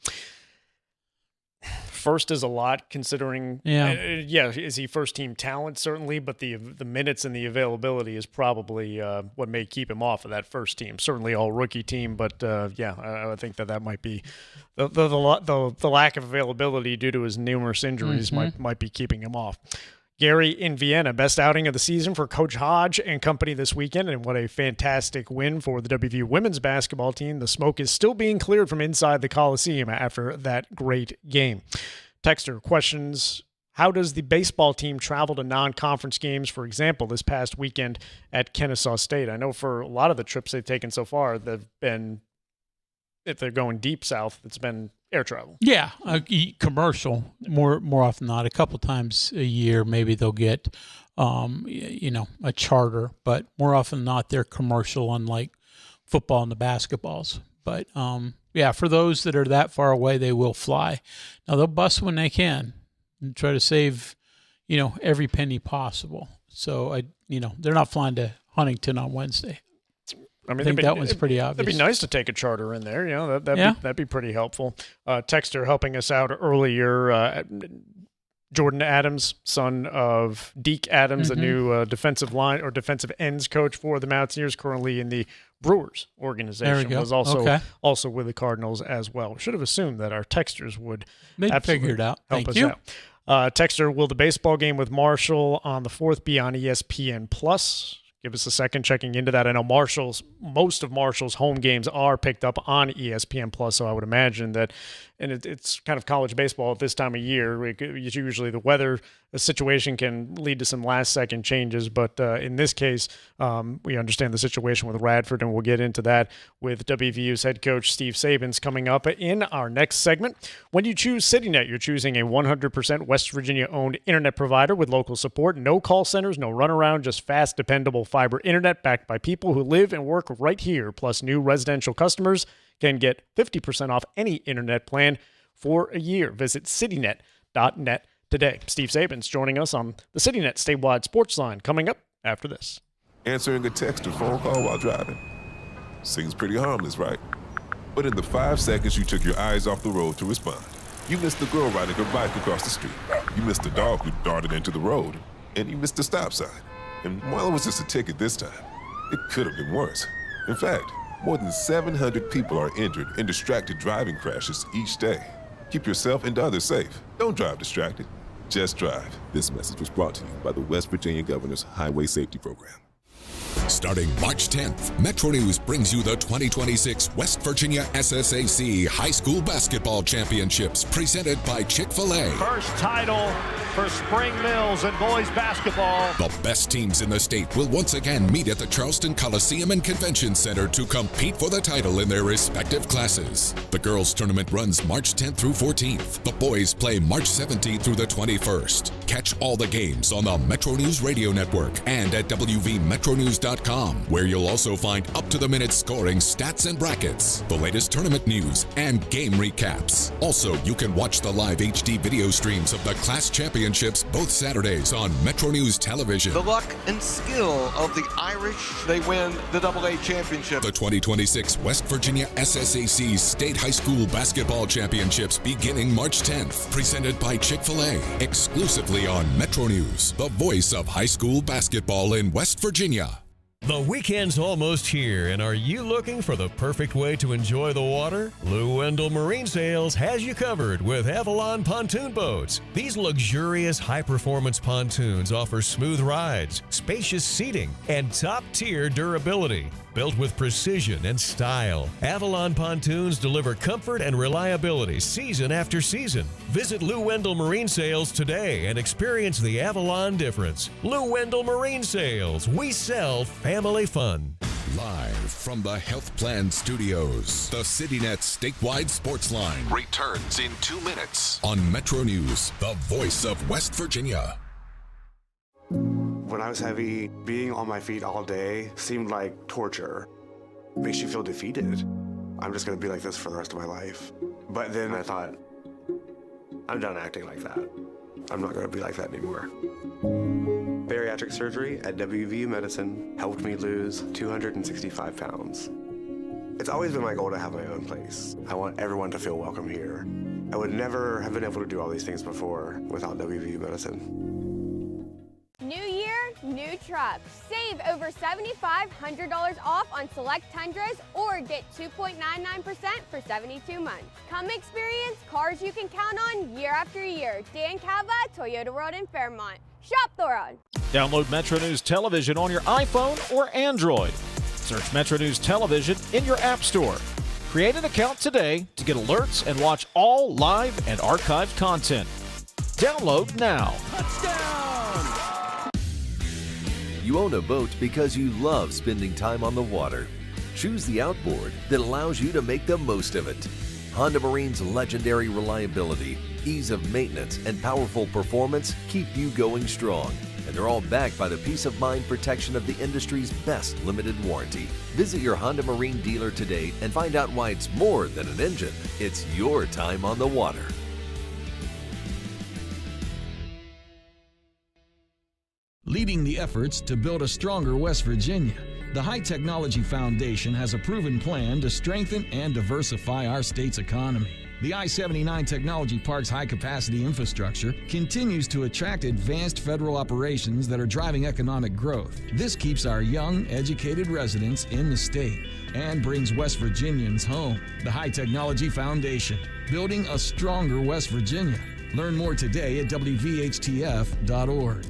First is a lot considering, is he first team talent? Certainly, but the minutes and the availability is probably what may keep him off of that first team. Certainly all rookie team, but I think that might be the lack of availability due to his numerous injuries might be keeping him off. Gary in Vienna, best outing of the season for Coach Hodge and company this weekend, and what a fantastic win for the WVU women's basketball team. The smoke is still being cleared from inside the Coliseum after that great game. Texter questions, how does the baseball team travel to non-conference games, for example, this past weekend at Kennesaw State? I know for a lot of the trips they've taken so far, they've been, if they're going deep south, it's been air travel. Yeah, commercial more often than not. A couple times a year, maybe they'll get, a charter, but more often than not, they're commercial, unlike football and the basketballs. But for those that are that far away, they will fly. Now they'll bus when they can and try to save, every penny possible. So they're not flying to Huntington on Wednesday. I think that one's pretty obvious. It'd be nice to take a charter in there. That'd be pretty helpful. Texter helping us out earlier. Jordan Adams, son of Deke Adams, the new defensive ends coach for the Mountaineers, currently in the Brewers organization. Was also with the Cardinals as well. Should have assumed that our texters would figure it out. Help us out. Texter, will the baseball game with Marshall on the 4th be on ESPN Plus? Give us a second checking into that. I know most of Marshall's home games are picked up on ESPN Plus, so I would imagine that, and it's kind of college baseball at this time of year. It's usually the weather situation can lead to some last-second changes, but in this case, we understand the situation with Radford, and we'll get into that with WVU's head coach Steve Sabins coming up in our next segment. When you choose CityNet, you're choosing a 100% West Virginia-owned internet provider with local support, no call centers, no runaround, just fast, dependable fiber internet backed by people who live and work right here. Plus, new residential customers can get 50% off any internet plan for a year. Visit citynet.net today. Steve Sabins joining us on the CityNet statewide sports line coming up after this. Answering a text or phone call while driving seems pretty harmless, right? But in the 5 seconds you took your eyes off the road to respond, you missed the girl riding her bike across the street. You missed the dog who darted into the road. And you missed the stop sign. And while it was just a ticket this time, it could have been worse. In fact, more than 700 people are injured in distracted driving crashes each day. Keep yourself and others safe. Don't drive distracted. Just drive. This message was brought to you by the West Virginia Governor's Highway Safety Program. Starting March 10th, Metro News brings you the 2026 West Virginia SSAC High School Basketball Championships presented by Chick-fil-A. First title for Spring Mills and boys basketball. The best teams in the state will once again meet at the Charleston Coliseum and Convention Center to compete for the title in their respective classes. The girls' tournament runs March 10th through 14th. The boys play March 17th through the 21st. Catch all the games on the Metro News Radio Network and at WVMetronews.com, where you'll also find up-to-the-minute scoring, stats, and brackets, the latest tournament news, and game recaps. Also, you can watch the live HD video streams of the class championships both Saturdays on Metro News Television. The luck and skill of the Irish, they win the AA championship. The 2026 West Virginia SSAC State High School Basketball Championships beginning March 10th, presented by Chick-fil-A, exclusively on Metro News, the voice of high school basketball in West Virginia. The weekend's almost here, and are you looking for the perfect way to enjoy the water? Lou Wendell Marine Sales has you covered with Avalon pontoon boats. These luxurious high-performance pontoons offer smooth rides, spacious seating, and top-tier durability. Built with precision and style, Avalon pontoons deliver comfort and reliability season after season. Visit Lou Wendell Marine Sales today and experience the Avalon difference. Lou Wendell Marine Sales. We sell family fun. Live from the Health Plan Studios, the CityNet statewide sports line returns in 2 minutes on Metro News, the voice of West Virginia. When I was heavy, being on my feet all day seemed like torture. It makes you feel defeated. I'm just going to be like this for the rest of my life. But then I thought, I'm done acting like that. I'm not going to be like that anymore. Bariatric surgery at WVU Medicine helped me lose 265 pounds. It's always been my goal to have my own place. I want everyone to feel welcome here. I would never have been able to do all these things before without WVU Medicine. New year, new trucks. Save over $7,500 off on select Tundras or get 2.99% for 72 months. Come experience cars you can count on year after year. Dan Cava, Toyota World in Fairmont. Shop the road. Download Metro News Television on your iPhone or Android. Search Metro News Television in your app store. Create an account today to get alerts and watch all live and archived content. Download now. You own a boat because you love spending time on the water. Choose the outboard that allows you to make the most of it. Honda Marine's legendary reliability, ease of maintenance, and powerful performance keep you going strong. And they're all backed by the peace of mind protection of the industry's best limited warranty. Visit your Honda Marine dealer today and find out why it's more than an engine. It's your time on the water. Leading the efforts to build a stronger West Virginia, the High Technology Foundation has a proven plan to strengthen and diversify our state's economy. The I-79 Technology Park's high-capacity infrastructure continues to attract advanced federal operations that are driving economic growth. This keeps our young, educated residents in the state and brings West Virginians home. The High Technology Foundation, building a stronger West Virginia. Learn more today at WVHTF.org.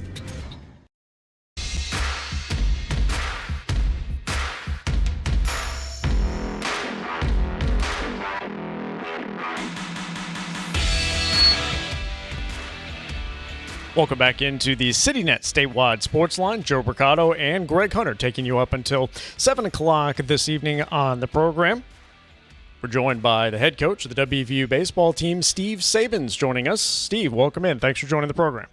Welcome back into the CityNet statewide sports line. Joe Mercado and Greg Hunter taking you up until 7 o'clock this evening on the program. We're joined by the head coach of the WVU baseball team, Steve Sabins, joining us. Steve, welcome in. Thanks for joining the program.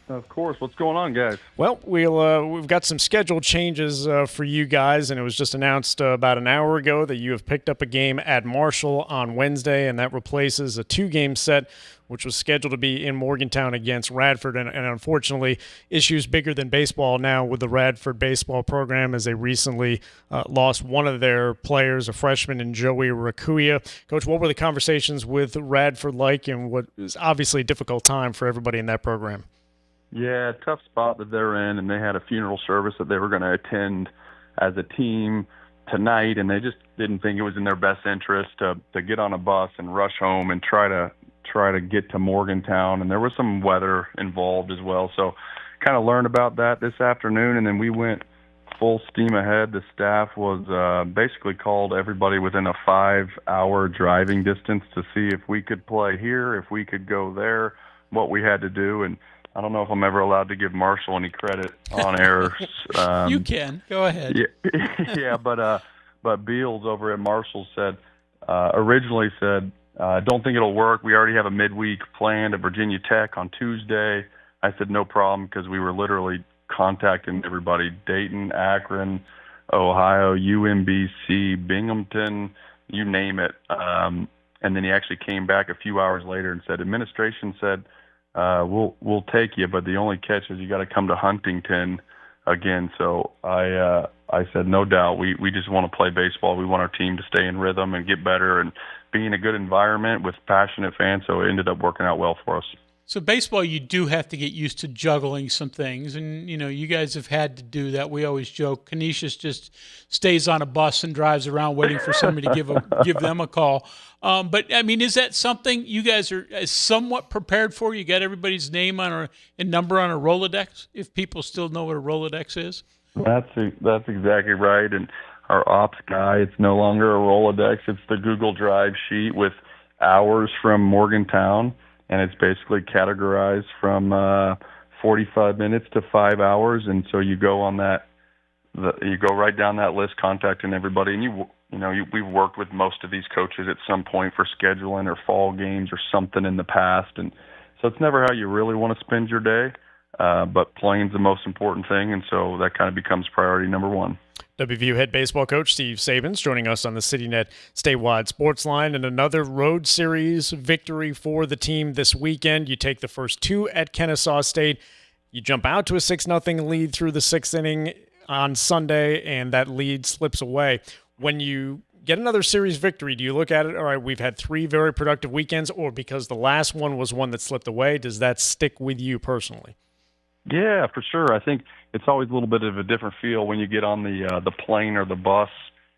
Of course. What's going on, guys? Well, we've got some scheduled changes for you guys, and it was just announced about an hour ago that you have picked up a game at Marshall on Wednesday, and that replaces a 2-game set, which was scheduled to be in Morgantown against Radford, and unfortunately, issues bigger than baseball now with the Radford baseball program as they recently lost one of their players, a freshman in Joey Rakuya. Coach, what were the conversations with Radford like, and what is obviously a difficult time for everybody in that program? Yeah, tough spot that they're in, and they had a funeral service that they were going to attend as a team tonight, and they just didn't think it was in their best interest to get on a bus and rush home and try to get to Morgantown, and there was some weather involved as well. So kind of learned about that this afternoon, and then we went full steam ahead. The staff was basically called everybody within a 5-hour driving distance to see if we could play here, if we could go there, what we had to do. And I don't know if I'm ever allowed to give Marshall any credit on air. You can. Go ahead. Yeah, but Beals over at Marshall originally said, don't think it'll work. We already have a midweek planned at Virginia Tech on Tuesday. I said no problem, because we were literally contacting everybody: Dayton, Akron, Ohio, UMBC, Binghamton, you name it. And then he actually came back a few hours later and said, administration said, we'll take you, but the only catch is you got to come to Huntington again. So I said, no doubt, we just want to play baseball. We want our team to stay in rhythm and get better and be in a good environment with passionate fans. So it ended up working out well for us. So baseball, you do have to get used to juggling some things, and you guys have had to do that. We always joke, Canisius just stays on a bus and drives around waiting for somebody to give them a call. But I mean, is that something you guys are somewhat prepared for? You got everybody's name and number on a Rolodex, if people still know what a Rolodex is. That's exactly right. And our ops guy, it's no longer a Rolodex; it's the Google Drive sheet with hours from Morgantown. And it's basically categorized from 45 minutes to 5 hours, and so you go on that. You go right down that list, contacting everybody. And we've worked with most of these coaches at some point for scheduling or fall games or something in the past, and so it's never how you really want to spend your day. But playing's the most important thing, and so that kind of becomes priority number one. WVU head baseball coach Steve Sabins joining us on the CityNet Statewide Sports Line, and another road series victory for the team this weekend. You take the first two at Kennesaw State. You jump out to a 6-0 lead through the sixth inning on Sunday, and that lead slips away. When you get another series victory, do you look at it, all right, we've had 3 very productive weekends, or because the last one was one that slipped away, does that stick with you personally? Yeah, for sure. I think it's always a little bit of a different feel when you get on the plane or the bus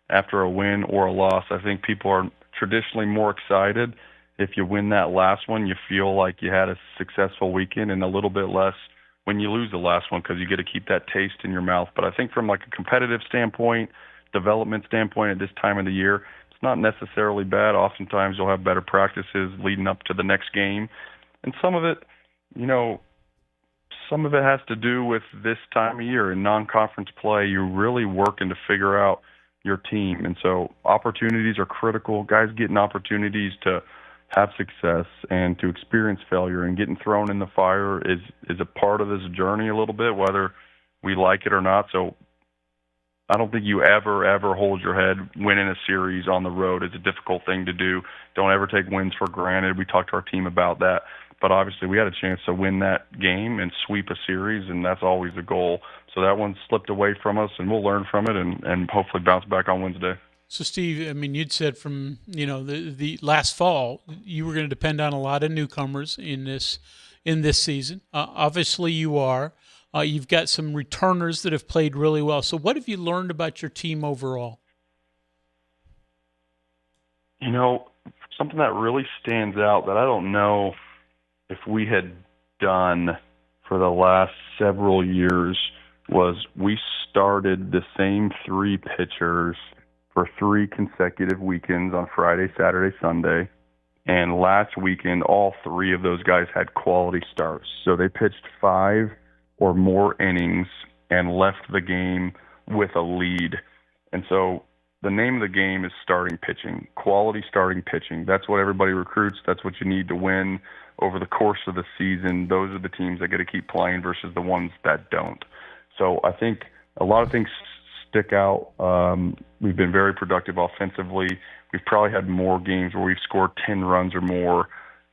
after a win or a loss. I think people are traditionally more excited if you win that last one. You feel like you had a successful weekend, and a little bit less when you lose the last one, because you get to keep that taste in your mouth. But I think from like a competitive standpoint, development standpoint at this time of the year, it's not necessarily bad. Oftentimes you'll have better practices leading up to the next game, and some of it has to do with this time of year. In non-conference play, you're really working to figure out your team. And so opportunities are critical. Guys getting opportunities to have success and to experience failure, and getting thrown in the fire is a part of this journey a little bit, whether we like it or not. So I don't think you ever hold your head. Winning a series on the road is a difficult thing to do. Don't ever take wins for granted. We talked to our team about that. But obviously we had a chance to win that game and sweep a series, and that's always the goal. So that one slipped away from us, and we'll learn from it and hopefully bounce back on Wednesday. So, Steve, I mean, you'd said from, the last fall, you were going to depend on a lot of newcomers in this season. Obviously you are. You've got some returners that have played really well. So what have you learned about your team overall? Something that really stands out that I don't know if we had done for the last several years was we started the same 3 pitchers for 3 consecutive weekends on Friday, Saturday, Sunday. And last weekend, all 3 of those guys had quality starts. So they pitched 5 or more innings and left the game with a lead. And so the name of the game is starting pitching, quality starting pitching. That's what everybody recruits. That's what you need to win over the course of the season. Those are the teams that get to keep playing versus the ones that don't. So I think a lot of things stick out. We've been very productive offensively. We've probably had more games where we've scored 10 runs or more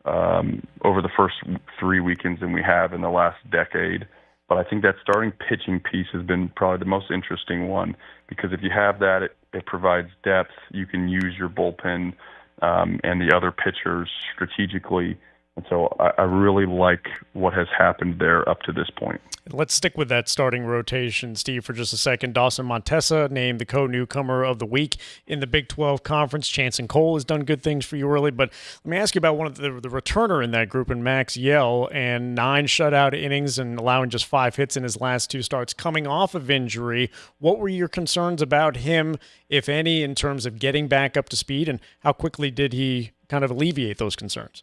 over the first 3 weekends than we have in the last decade. But I think that starting pitching piece has been probably the most interesting one, because if you have that, it provides depth. You can use your bullpen and the other pitchers strategically And so I really like what has happened there up to this point. Let's stick with that starting rotation, Steve, for just a second. Dawson Montesa named the co-newcomer of the week in the Big 12 Conference. Chanson Cole has done good things for you early, but let me ask you about one of the returner in that group, in Max Yell, and 9 shutout innings and allowing just 5 hits in his last 2 starts coming off of injury. What were your concerns about him, if any, in terms of getting back up to speed, and how quickly did he kind of alleviate those concerns?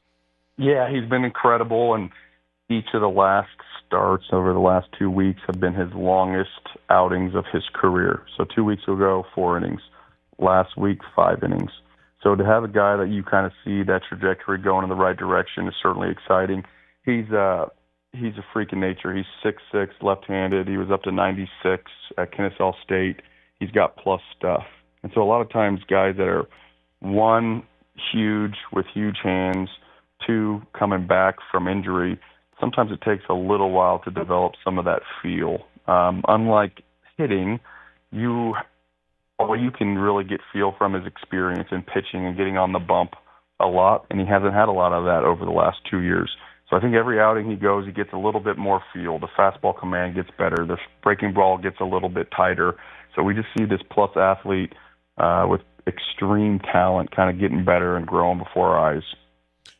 Yeah, he's been incredible, and each of the last starts over the last 2 weeks have been his longest outings of his career. So 2 weeks ago, 4 innings. Last week, 5 innings. So to have a guy that you kind of see that trajectory going in the right direction is certainly exciting. He's a freak in nature. He's 6'6", left-handed. He was up to 96 at Kennesaw State. He's got plus stuff. And so a lot of times guys that are, 1, huge with huge hands, 2, coming back from injury, sometimes it takes a little while to develop some of that feel. Unlike hitting, all you can really get feel from is experience in pitching and getting on the bump a lot, and he hasn't had a lot of that over the last 2 years. So I think every outing he goes, he gets a little bit more feel. The fastball command gets better. The breaking ball gets a little bit tighter. So we just see this plus athlete with extreme talent kind of getting better and growing before our eyes.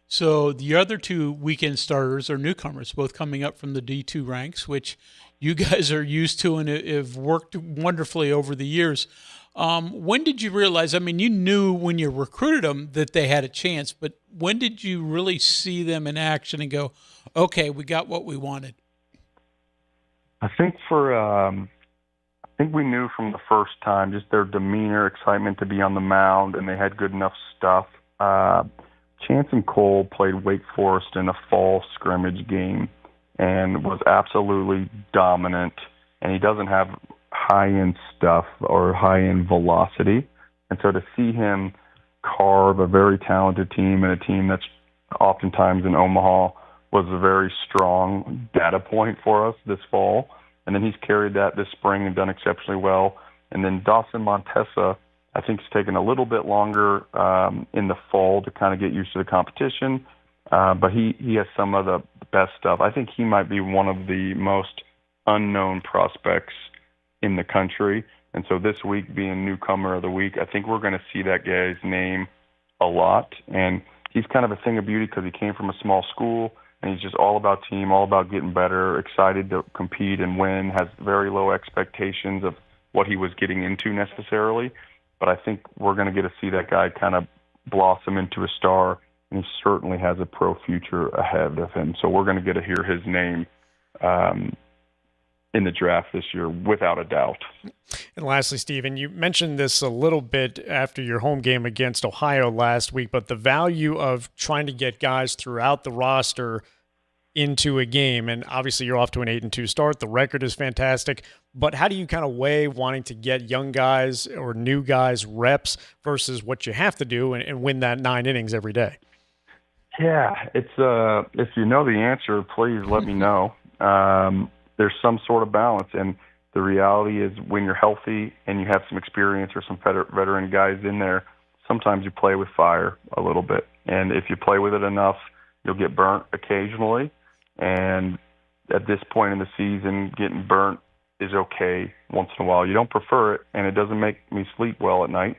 So the other 2 weekend starters are newcomers, both coming up from the D2 ranks, which you guys are used to and have worked wonderfully over the years. When did you realize, I mean, you knew when you recruited them that they had a chance, but when did you really see them in action and go, okay, we got what we wanted? I think we knew from the first time, just their demeanor, excitement to be on the mound, and they had good enough stuff. Chanson Cole played Wake Forest in a fall scrimmage game and was absolutely dominant, and he doesn't have high-end stuff or high-end velocity. And so to see him carve a very talented team and a team that's oftentimes in Omaha was a very strong data point for us this fall. And then he's carried that this spring and done exceptionally well. And then Dawson Montesa, I think it's taken a little bit longer in the fall to kind of get used to the competition, but he has some of the best stuff. I think he might be one of the most unknown prospects in the country, and so this week being newcomer of the week, I think we're going to see that guy's name a lot, and he's kind of a thing of beauty because he came from a small school, and he's just all about team, all about getting better, excited to compete and win, has very low expectations of what he was getting into necessarily. But I think we're going to get to see that guy kind of blossom into a star, and he certainly has a pro future ahead of him. So we're going to get to hear his name in the draft this year, without a doubt. And lastly, Stephen, you mentioned this a little bit after your home game against Ohio last week, but the value of trying to get guys throughout the roster into a game, and obviously you're off to an 8-2 start. The record is fantastic, but how do you kind of weigh wanting to get young guys or new guys reps versus what you have to do and win that 9 innings every day? Yeah, it's if you know the answer, please let me know. There's some sort of balance, and the reality is when you're healthy and you have some experience or some veteran guys in there, sometimes you play with fire a little bit, and if you play with it enough, you'll get burnt occasionally. And at this point in the season, getting burnt is okay once in a while. You don't prefer it, and it doesn't make me sleep well at night.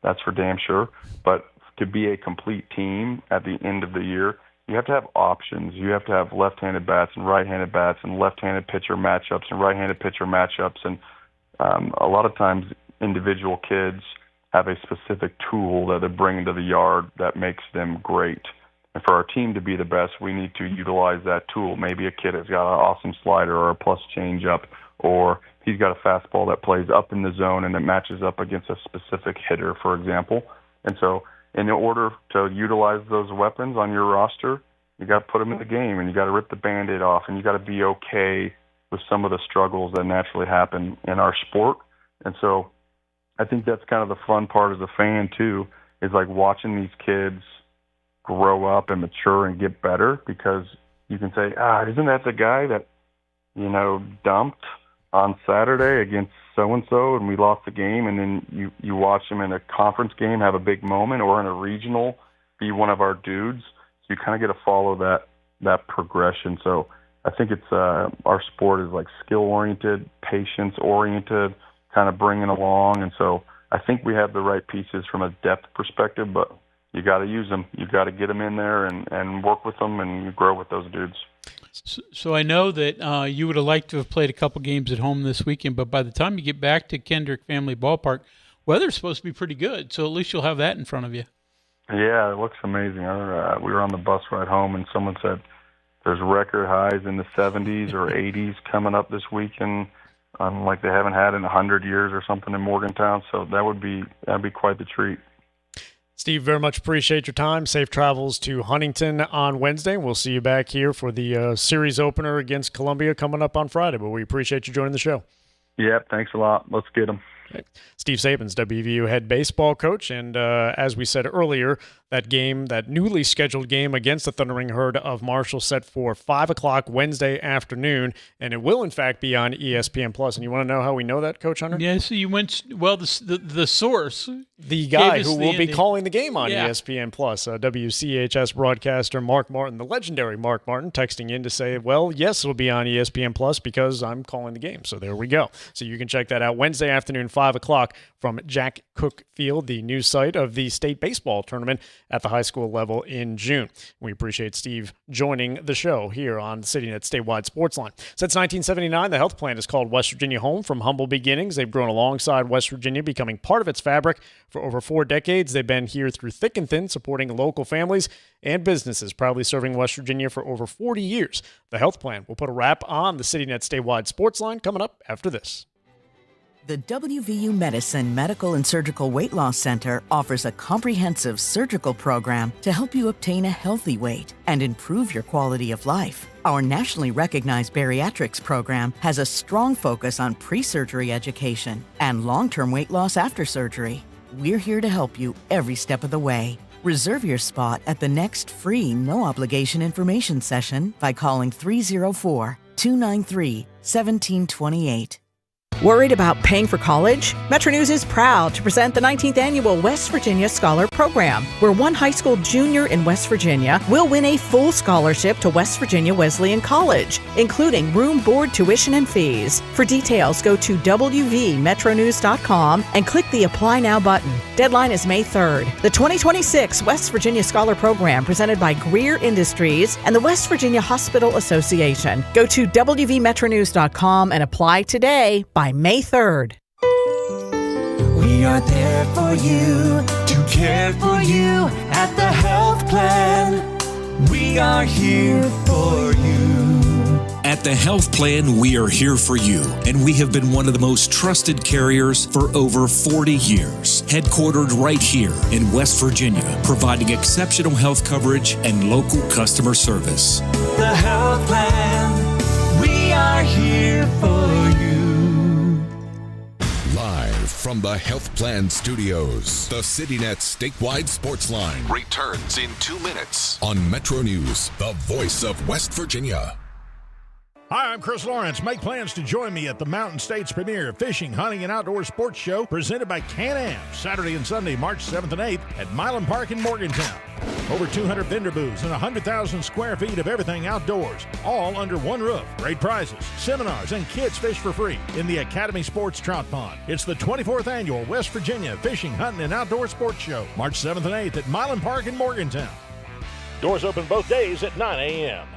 That's for damn sure. But to be a complete team at the end of the year, you have to have options. You have to have left-handed bats and right-handed bats and left-handed pitcher matchups and right-handed pitcher matchups. And a lot of times individual kids have a specific tool that they're bringing to the yard that makes them great. And for our team to be the best, we need to utilize that tool. Maybe a kid has got an awesome slider or a plus changeup, or he's got a fastball that plays up in the zone and it matches up against a specific hitter, for example. And so in order to utilize those weapons on your roster, you got to put them in the game, and you got to rip the Band-Aid off, and you got to be okay with some of the struggles that naturally happen in our sport. And so I think that's kind of the fun part as a fan, too, is like watching these kids grow up and mature and get better, because you can say, isn't that the guy that, dumped on Saturday against so-and-so and we lost the game, and then you watch him in a conference game have a big moment, or in a regional be one of our dudes. you kind of get to follow that progression. So I think it's our sport is like skill-oriented, patience-oriented, kind of bringing along. And so I think we have the right pieces from a depth perspective, but you got to use them. You got to get them in there and work with them and grow with those dudes. So I know that you would have liked to have played a couple games at home this weekend, but by the time you get back to Kendrick Family Ballpark, weather's supposed to be pretty good. So at least you'll have that in front of you. Yeah, it looks amazing. We were on the bus ride home, and someone said there's record highs in the 70s or 80s coming up this weekend, like they haven't had in 100 years or something in Morgantown. So that'd be quite the treat. Steve, very much appreciate your time. Safe travels to Huntington on Wednesday. We'll see you back here for the series opener against Columbia coming up on Friday, but we appreciate you joining the show. Yep, thanks a lot. Let's get them. Okay. Steve Sabins, WVU head baseball coach, and as we said earlier, that newly scheduled game against the Thundering Herd of Marshall set for 5 o'clock Wednesday afternoon, and it will in fact be on ESPN+. And you want to know how we know that, Coach Hunter? Yeah, so you went, well, the source. The guy who will be calling the game on ESPN+, WCHS broadcaster Mark Martin, the legendary Mark Martin, texting in to say, well, yes, it'll be on ESPN+, because I'm calling the game. So there we go. So you can check that out Wednesday afternoon, 5 o'clock from Jack Cook Field, the new site of the state baseball tournament at the high school level in June. We appreciate Steve joining the show here on CityNet Statewide Sportsline. Since 1979, the health plan has called West Virginia home. From humble beginnings, they've grown alongside West Virginia, becoming part of its fabric. For over 4 decades, they've been here through thick and thin, supporting local families and businesses, proudly serving West Virginia for over 40 years. The health plan will put a wrap on the CityNet Statewide Sportsline coming up after this. The WVU Medicine Medical and Surgical Weight Loss Center offers a comprehensive surgical program to help you obtain a healthy weight and improve your quality of life. Our nationally recognized bariatrics program has a strong focus on pre-surgery education and long-term weight loss after surgery. We're here to help you every step of the way. Reserve your spot at the next free no-obligation information session by calling 304-293-1728. Worried about paying for college? Metro News is proud to present the 19th Annual West Virginia Scholar Program, where one high school junior in West Virginia will win a full scholarship to West Virginia Wesleyan College, including room, board, tuition, and fees. For details, go to WVMetroNews.com and click the Apply Now button. Deadline is May 3rd. The 2026 West Virginia Scholar Program, presented by Greer Industries and the West Virginia Hospital Association. Go to WVMetroNews.com and apply today by May 3rd. We are there for you, to care for you at the health plan. We are here for you. At the Health Plan, we are here for you, and we have been one of the most trusted carriers for over 40 years. Headquartered right here in West Virginia, providing exceptional health coverage and local customer service. The Health Plan, we are here for you. Live from the Health Plan Studios, the CityNet Statewide Sportsline returns in 2 minutes on Metro News, the voice of West Virginia. Hi, I'm Chris Lawrence. Make plans to join me at the Mountain States premier fishing, hunting, and outdoor sports show presented by Can-Am, Saturday and Sunday, March 7th and 8th at Milan Park in Morgantown. Over 200 vendor booths and 100,000 square feet of everything outdoors, all under one roof. Great prizes, seminars, and kids fish for free in the Academy Sports Trout Pond. It's the 24th annual West Virginia Fishing, Hunting, and Outdoor Sports Show, March 7th and 8th at Milan Park in Morgantown. Doors open both days at 9 a.m.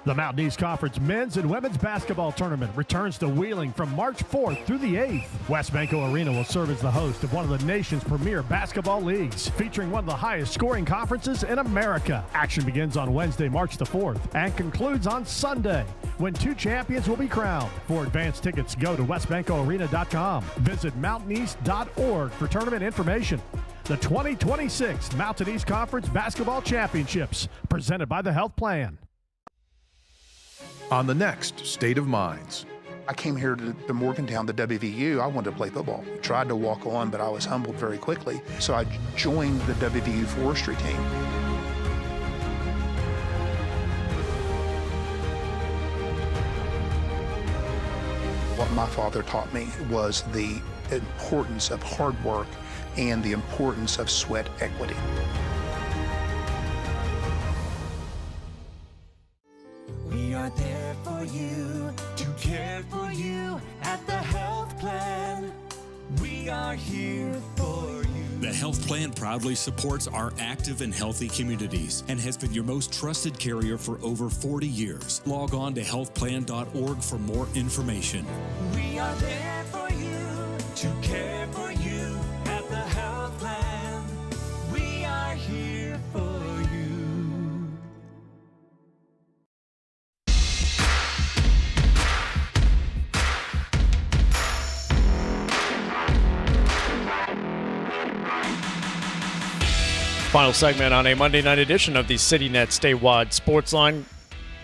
The Mountain East Conference Men's and Women's Basketball Tournament returns to Wheeling from March 4th through the 8th. Westbanco Arena will serve as the host of one of the nation's premier basketball leagues, featuring one of the highest scoring conferences in America. Action begins on Wednesday, March the 4th, and concludes on Sunday, when 2 champions will be crowned. For advance tickets, go to westbancoarena.com. Visit mountaineast.org for tournament information. The 2026 Mountain East Conference Basketball Championships, presented by the Health Plan. On the next State of Minds. I came here to Morgantown, the WVU. I wanted to play football. Tried to walk on, but I was humbled very quickly. So I joined the WVU forestry team. What my father taught me was the importance of hard work and the importance of sweat equity. you, to care for you at the Health Plan. We are here for you. The Health Plan proudly supports our active and healthy communities and has been your most trusted carrier for over 40 years. Log on to healthplan.org for more information. We are there for you, to care for you at the Health Plan. We are here for you. Final segment on a Monday night edition of the CityNet Statewide Sports Line.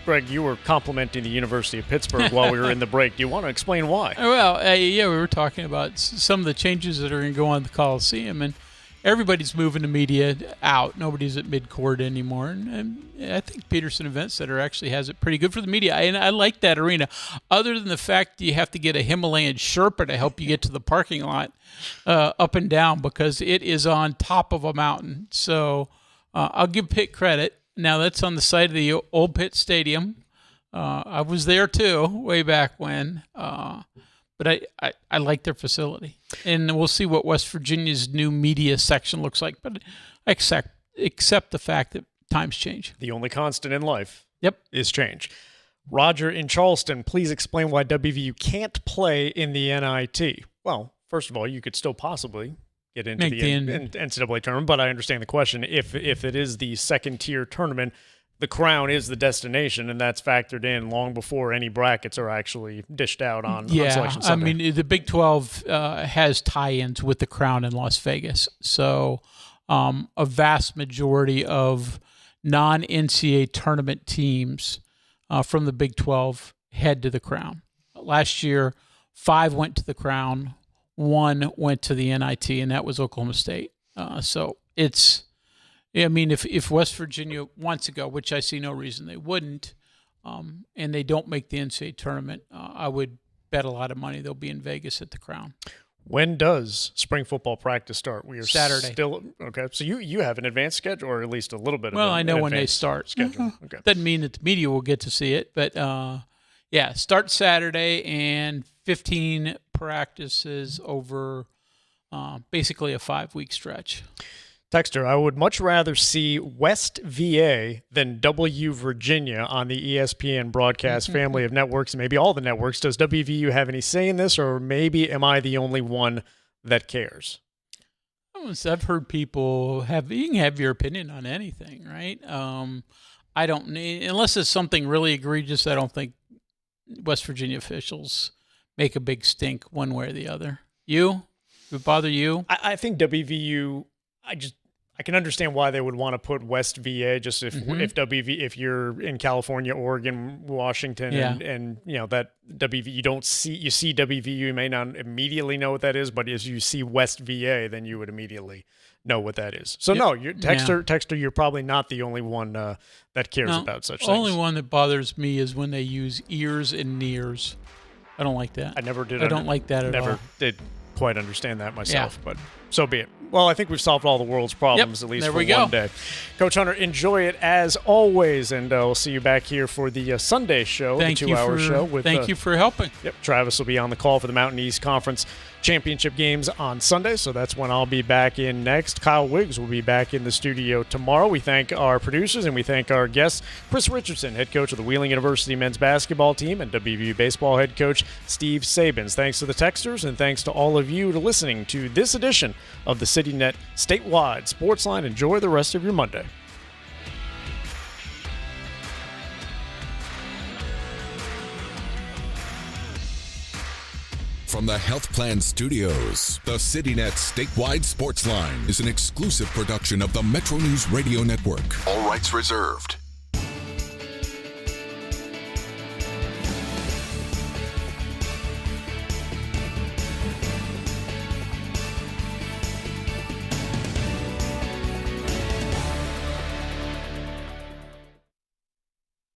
Greg, you were complimenting the University of Pittsburgh while we were in the break. Do you want to explain why? Well, yeah, we were talking about some of the changes that are going to go on at the Coliseum, and everybody's moving the media out. Nobody's at midcourt anymore, and I think Peterson Event Center actually has it pretty good for the media, and I like that arena. Other than the fact you have to get a Himalayan Sherpa to help you get to the parking lot up and down because it is on top of a mountain. So I'll give Pitt credit. Now, that's on the site of the old Pitt Stadium. I was there, too, way back when. But I like their facility. And we'll see what West Virginia's new media section looks like. But I accept the fact that times change. The only constant in life is change. Roger in Charleston, please explain why WVU can't play in the NIT. Well, first of all, you could still possibly get into the NCAA tournament, but I understand the question. If it is the second-tier tournament, the Crown is the destination, and that's factored in long before any brackets are actually dished out on Selection Sunday. I mean, the Big 12 has tie-ins with the Crown in Las Vegas. So a vast majority of non-NCAA tournament teams from the Big 12 head to the Crown. Last year, 5 went to the Crown, 1 went to the NIT, and that was Oklahoma State. So it's, I mean, if West Virginia wants to go, which I see no reason they wouldn't, and they don't make the NCAA tournament, I would bet a lot of money they'll be in Vegas at the Crown. When does spring football practice start? We are Saturday. Still okay. So you have an advanced schedule, or at least a little bit of I know when they start. Schedule. Okay. Doesn't mean that the media will get to see it, but yeah, start Saturday and 15 practices over basically a 5-week stretch. Texter, I would much rather see West VA than W Virginia on the ESPN broadcast family of networks, maybe all the networks. Does WVU have any say in this, or maybe am I the only one that cares? I've heard people you can have your opinion on anything, right? I don't need, unless it's something really egregious, I don't think West Virginia officials make a big stink one way or the other. You? Would it bother you? I think WVU, I can understand why they would want to put West VA just if you're in California, Oregon, Washington, and you know that WVU you see WVU, you may not immediately know what that is, but as you see West VA, then you would immediately know what that is. So no, Texter, you're probably not the only one that cares about such things. The only one that bothers me is when they use ears and nears. I don't like that. I never did. I don't like that at all. Never did quite understand that myself, but so be it. Well, I think we've solved all the world's problems, at least for one day. Coach Hunter, enjoy it as always, and we'll see you back here for the Sunday show, the 2-hour show. Thank you for helping. Yep, Travis will be on the call for the Mountain East Conference Championship games on Sunday, so that's when I'll be back in next. Kyle Wiggs will be back in the studio tomorrow. We thank our producers and we thank our guests, Chris Richardson, head coach of the Wheeling University men's basketball team, and WVU baseball head coach Steve Sabins. Thanks to the texters and thanks to all of you for listening to this edition of the CityNet Statewide Sports Line. Enjoy the rest of your Monday. From the Health Plan Studios, the CityNet Statewide Sports Line is an exclusive production of the Metro News Radio Network. All rights reserved.